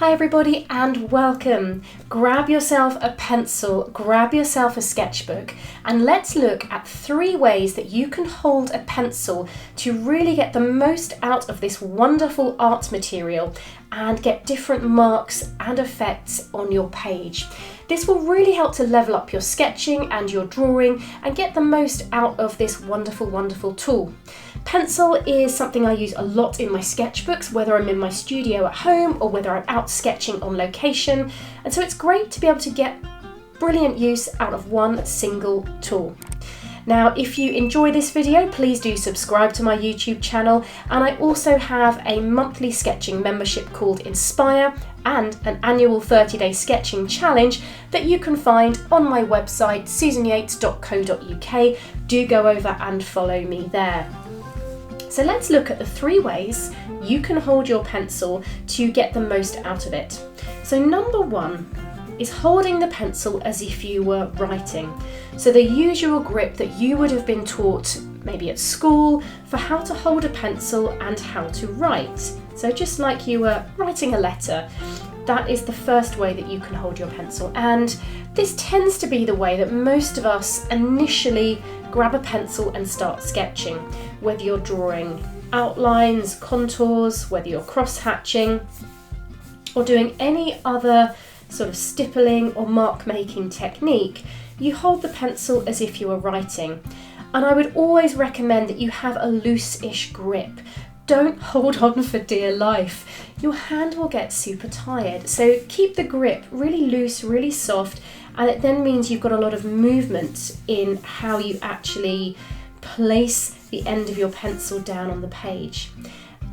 Hi everybody and welcome. Grab yourself a pencil, grab yourself a sketchbook, and let's look at 3 ways that you can hold a pencil to really get the most out of this wonderful art material and get different marks and effects on your page. This will really help to level up your sketching and your drawing and get the most out of this wonderful tool. Pencil is something I use a lot in my sketchbooks, whether I'm in my studio at home or whether I'm out sketching on location, and so it's great to be able to get brilliant use out of one single tool. Now, if you enjoy this video, please do subscribe to my YouTube channel, and I also have a monthly sketching membership called Inspire and an annual 30-day sketching challenge that you can find on my website susanyates.co.uk. Do go over and follow me there. So let's look at the 3 ways you can hold your pencil to get the most out of it. So number 1 is holding the pencil as if you were writing. So the usual grip that you would have been taught maybe at school for how to hold a pencil and how to write. So just like you were writing a letter, that is the first way that you can hold your pencil. And this tends to be the way that most of us initially grab a pencil and start sketching, whether you're drawing outlines, contours, whether you're cross-hatching, or doing any other sort of stippling or mark-making technique. You hold the pencil as if you were writing. And I would always recommend that you have a loose-ish grip. Don't hold on for dear life. Your hand will get super tired. So keep the grip really loose, really soft, and it then means you've got a lot of movement in how you actually place the end of your pencil down on the page.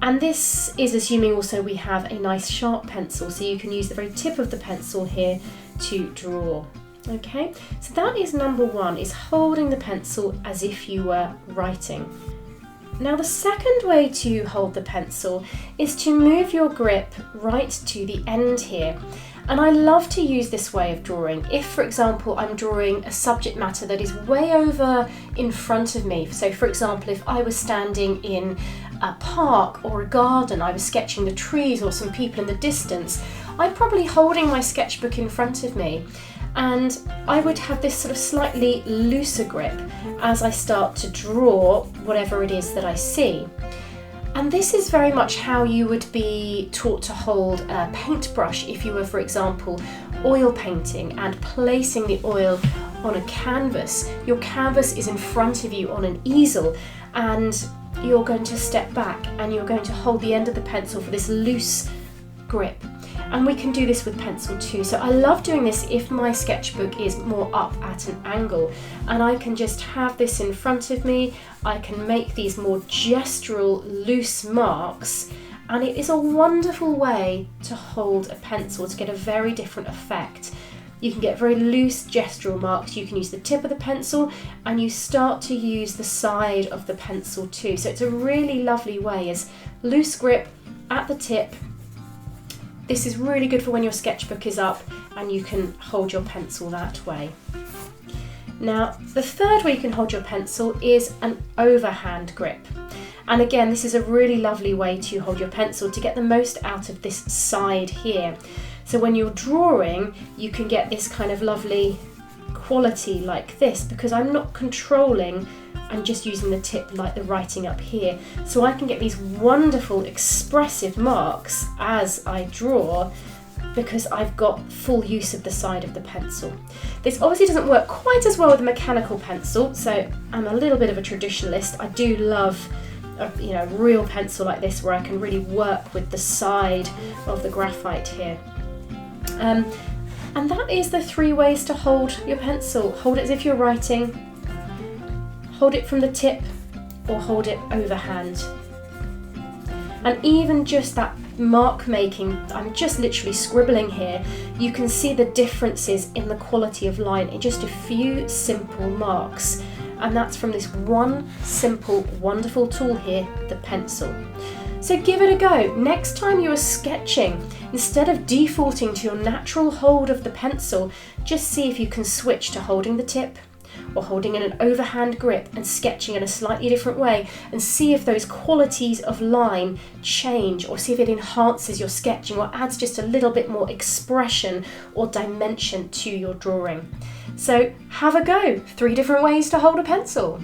And this is assuming also we have a nice sharp pencil, so you can use the very tip of the pencil here to draw. Okay, so that is number 1, is holding the pencil as if you were writing. Now the second way to hold the pencil is to move your grip right to the end here. And I love to use this way of drawing. If, for example, I'm drawing a subject matter that is way over in front of me. So for example, if I was standing in a park or a garden, I was sketching the trees or some people in the distance, I'm probably holding my sketchbook in front of me. And I would have this sort of slightly looser grip as I start to draw whatever it is that I see. And this is very much how you would be taught to hold a paintbrush if you were, for example, oil painting and placing the oil on a canvas. Your canvas is in front of you on an easel, and you're going to step back and you're going to hold the end of the pencil for this loose grip. And we can do this with pencil too. So I love doing this if my sketchbook is more up at an angle, and I can just have this in front of me. I can make these more gestural loose marks, and it is a wonderful way to hold a pencil to get a very different effect. You can get very loose gestural marks. You can use the tip of the pencil, and you start to use the side of the pencil too. So it's a really lovely way, is loose grip at the tip. This is really good for when your sketchbook is up and you can hold your pencil that way. Now, the third way you can hold your pencil is an overhand grip. And again, this is a really lovely way to hold your pencil to get the most out of this side here. So when you're drawing, you can get this kind of lovely quality like this, because I'm not controlling, I'm just using the tip like the writing up here. So I can get these wonderful expressive marks as I draw because I've got full use of the side of the pencil. This obviously doesn't work quite as well with a mechanical pencil, so I'm a little bit of a traditionalist. I do love a real pencil like this where I can really work with the side of the graphite here. And that is the 3 ways to hold your pencil. Hold it as if you're writing, hold it from the tip, or hold it overhand. And even just that mark making, I'm just literally scribbling here, you can see the differences in the quality of line in just a few simple marks. And that's from this one simple, wonderful tool here, the pencil. So give it a go. Next time you are sketching, instead of defaulting to your natural hold of the pencil, just see if you can switch to holding the tip, or holding in an overhand grip and sketching in a slightly different way, and see if those qualities of line change, or see if it enhances your sketching or adds just a little bit more expression or dimension to your drawing. So have a go. 3 different ways to hold a pencil.